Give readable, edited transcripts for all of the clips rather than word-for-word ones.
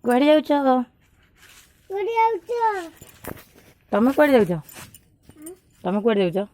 कुआड़े जाऊच तमे कुआड़े जाऊच तमे कुआड़े जाऊच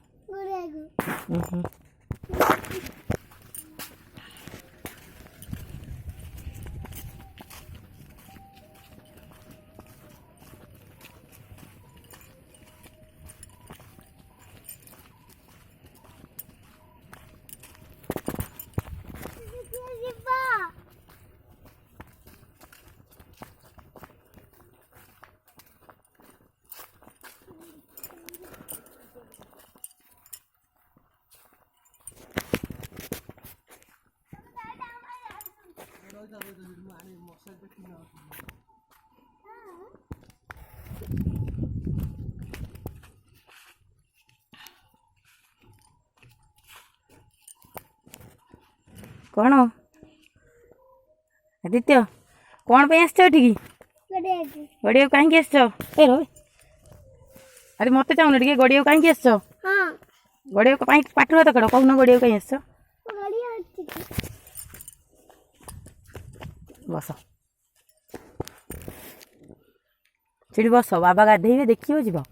कौन आदित्य कौन पे आस गड़िया कहीं आस अरे मत चाहून टे गड़िया कहीं आस गड़िया पाठ हाथ कड़ कहून गड़िया कहीं आस बस सीढ़ी बस बाबा गाधे देखिए जीव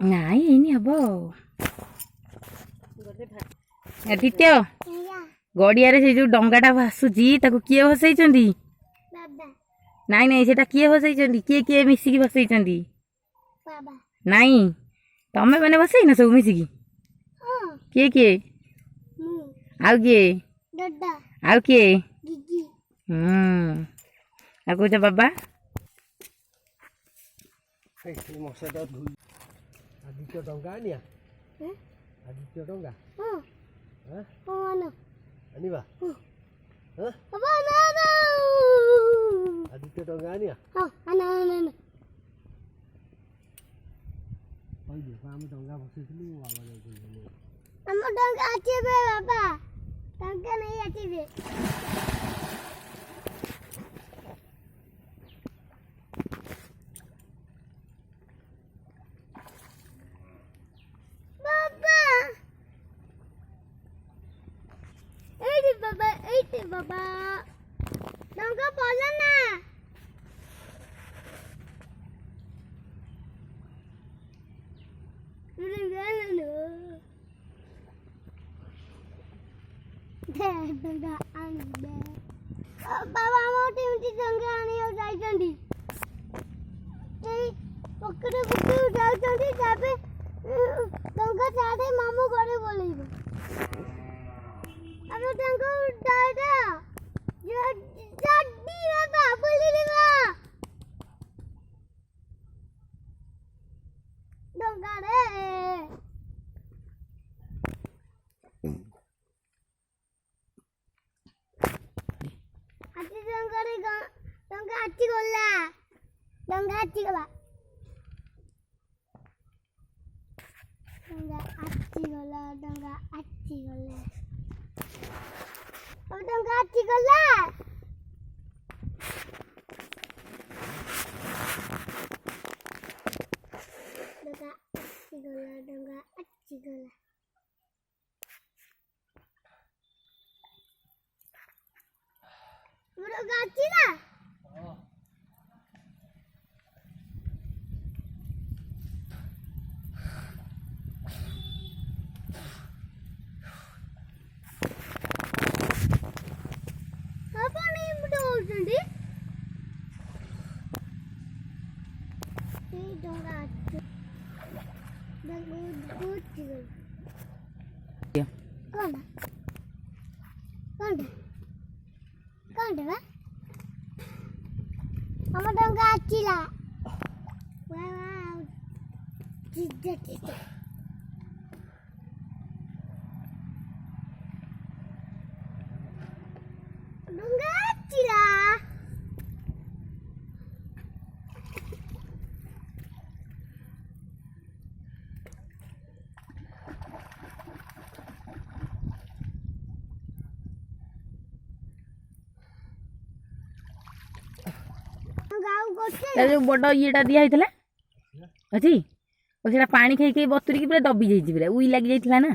नाई हम आदित्य गड़िया से जो डंगाटा भासुची किए भसई नाई नाई सेटा किए भसई किए किए मिसिकी भसई नाई तमें मैंने भसई न सब मिसिकी किए किए आउ किए आउ किए आ कौच बाबा आदित्य डंगा आनिया आदित्य डंगा आनिबा आदित्य डंगा आनिया आम डंगा भसैलु बाबा आम डंगा आछिबे बाबा डंगा नहीं आछिबे बाबा डंगा बोला ना डंगा आनिबे बाबा मोटी मोटी डंगा आनियो जाइछंडी पकड़े पकड़े जाइछंडी जाबे डंगा चाडे मामू घरे बोलैबो अब डंगा उड़ाएगा ये जड्डी बाबा बोली रे डंगा रे आती डंगा रे डंगा आती गला डंगा आती गला डंगा आती गला डंगा आती गला अब डंगा आती गला डंगा आती गला डंगा आती गला डंगा आती ना Mama dong gaci lah. Wow. Tidak. Dong gaci lah. जो बड़ ये दिया अच्छी ଓ ସେଟା ପାଣି ଖାଇ ଖାଇ ବତୁରିକି ପୁରା ଦବି ଯାଇଛି ପୁରା ଉଇ ଲାଗି ଯାଇଥିଲା ନା।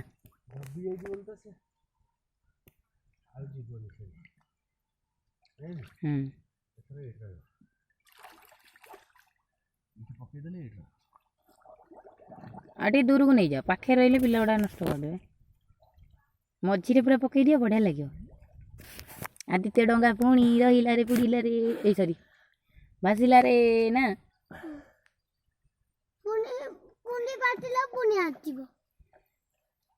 ଦବି ଯାଇଛି ବୋଲି ତ ସେ ଆଉ ଯିବନି ସେ। ହୁଁ ଏଥର ଏଇଠି ରହିବ। ଏଇଠି ପକେଇଦେଲେ ଏଇଠି ରହିବ। ଆଉ ଟିକେ ଦୂରକୁ ନେଇଯାଅ, ପାଖରେ ରହିଲେ ପିଲା ଗୁଡ଼ା ନଷ୍ଟ କରିଦେବେ। ମଝିରେ ପୁରା ପକେଇ ଦିଅ, ବଢ଼ିଆ ଲାଗିବ। ଆଦିତ୍ୟ ଡଙ୍ଗା ପୁଣି ରହିଲାରେ ପୁଡ଼ିଲାରେ, ଏଇ ସରି ଭାସିଲାରେ ନା। ପୁଣି ପୁଣି ପାଟିଲା ପୁଣି ଆସିବ।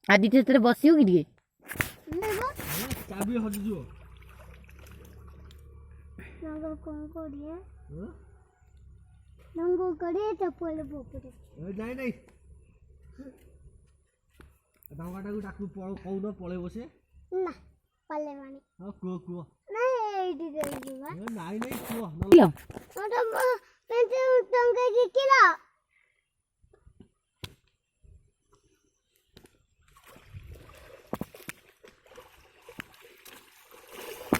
ଆଦିତ୍ୟ ସେଥିରେ ବସିବ କି ଟିକେ? ଚାବି ହଜିଯିବ। ଡଙ୍ଗା କ'ଣ କରିବେ? ଡଙ୍ଗା କରିବେ ଚପଲ ପୋପଟେ। ନାଇଁ ନାଇଁ ଡଙ୍ଗାଟାକୁ ଡାକୁ କହୁନ ପଳେଇବ ସେ। ନା ପଳେଇବାନି। ହଁ କୁହ କୁହ। ନାଇଁ ଏଇଠି ରହିଯିବା। ନାଇଁ ନାଇଁ କୁହ। ଡଙ୍ଗା ଜିତିଲ।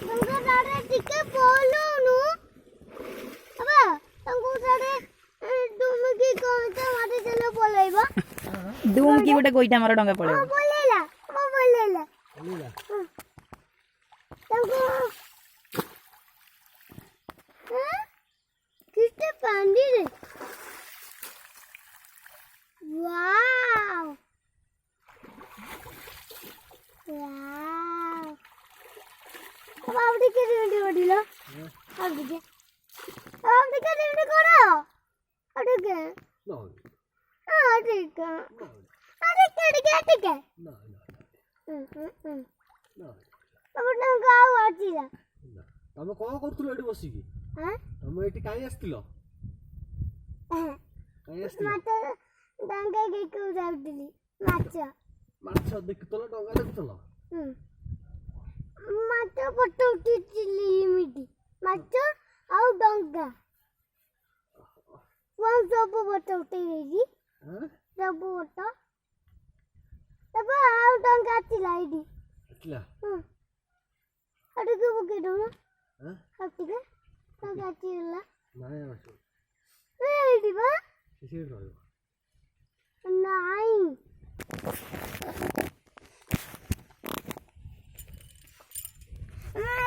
ଡଙ୍ଗା ଦାঁড়ে ଟିକେ পড়লুনু বাবা ডঙ্গা দাঁড়ে তুমি কি করতে মাটি চলে পড়াইবা ଡୁମ୍ କି ଗୋଟେ ଗୋଇଠା ମାର ଡଙ୍ଗା ପଳେଇବ। পড়াইলা পড়াইলা ପଳେଇଲା। ডঙ্গା কিতে পানি রে ওয়াও ওয়াও বাবা দিকে রেডি হডিলো আদিকে আদিকে রেডি করো আদিকে No, আদিকে আদিকে আদিকে no, no. বাবা ডঙ্গা আছিলা ତମେ କ'ଣ କରୁଥିଲ ଏଠି ବସିକି? হ্যাঁ ତମେ ଏଠି କାହିଁ ଆସିଥିଲ? କାହିଁ ଆସିଥିଲ? মাছ ডঙ্গা গিয়ে যাওদিলি মাছ ମାଛ ଦେଖୁଥିଲ, ଡଙ୍ଗା ଦେଖୁଥିଲ? ମାଛ ଫଟୋ ଉଠିଥିଲି ଏମିତି ମାଛ ଆଉ ଡଙ୍ଗା ସବୁ ଫଟୋ ଉଠେଇ ଦେଇଛି ସବୁ ଫଟୋ ତାପରେ ଆଉ ଡଙ୍ଗା ଆସିଲା ଏଇଠି ଆସିଲା? ଆଉ ଟିକେ ପକେଇ ଦଉନ ହଁ ଆଉ ଟିକେ ଡଙ୍ଗା ଆସିଗଲା ନାଇଁ ଆସିବ। ଏଇଠି ବା ସେ ସେଇଠି ରହିବ। ନାଇଁ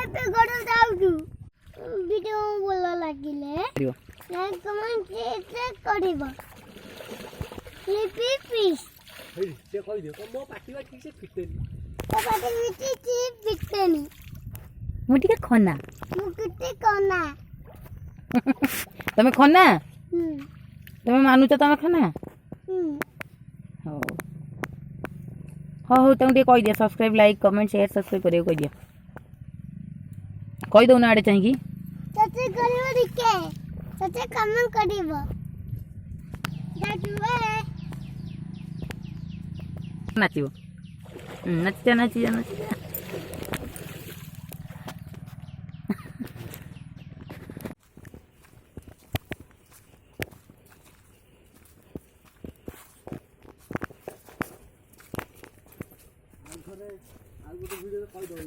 ଏବେ ଘର ଯାଉଛୁ ଭିଡ଼ିଓ ଭଲ ଲାଗିଲେ ଲାଇକ୍ କମେଣ୍ଟ ସେୟାର କରିବ ପ୍ଲିଜ୍ ପ୍ଲିଜ୍ ହେଇ ସେ କହିଦିଅ ମୋ ପାଟିବା ଠିକ୍ ସେ ଫିଟେନି। ତା ପାଟି ମିଟି ଚିପ୍ ପିଟେନି ମୁଁ ଟିକେ ଖନା। ମୁଁ କେତେ କନା ତମେ ଖନା? ହୁଁ ତମେ ମାନୁଛ ତମେ ଖନା? ହୁଁ ହଉ ହଉ ହଉ ତାଙ୍କୁ ଟିକେ କହିଦିଅ subscribe like comment share subscribe କରିବାକୁ କହିଦିଅ। କହିଦଉନ ଆଡ଼େ ଚାହିଁକି। ସତେ କରିବ ଟିକେ ସତେ କମେଣ୍ଟ କରିବ ନାଚିବ ନାଚି자 ନାଚି자 ନାଚି자। ଆଉ ଗୋଟେ ଭିଡ଼ିଓରେ କହିଦେବ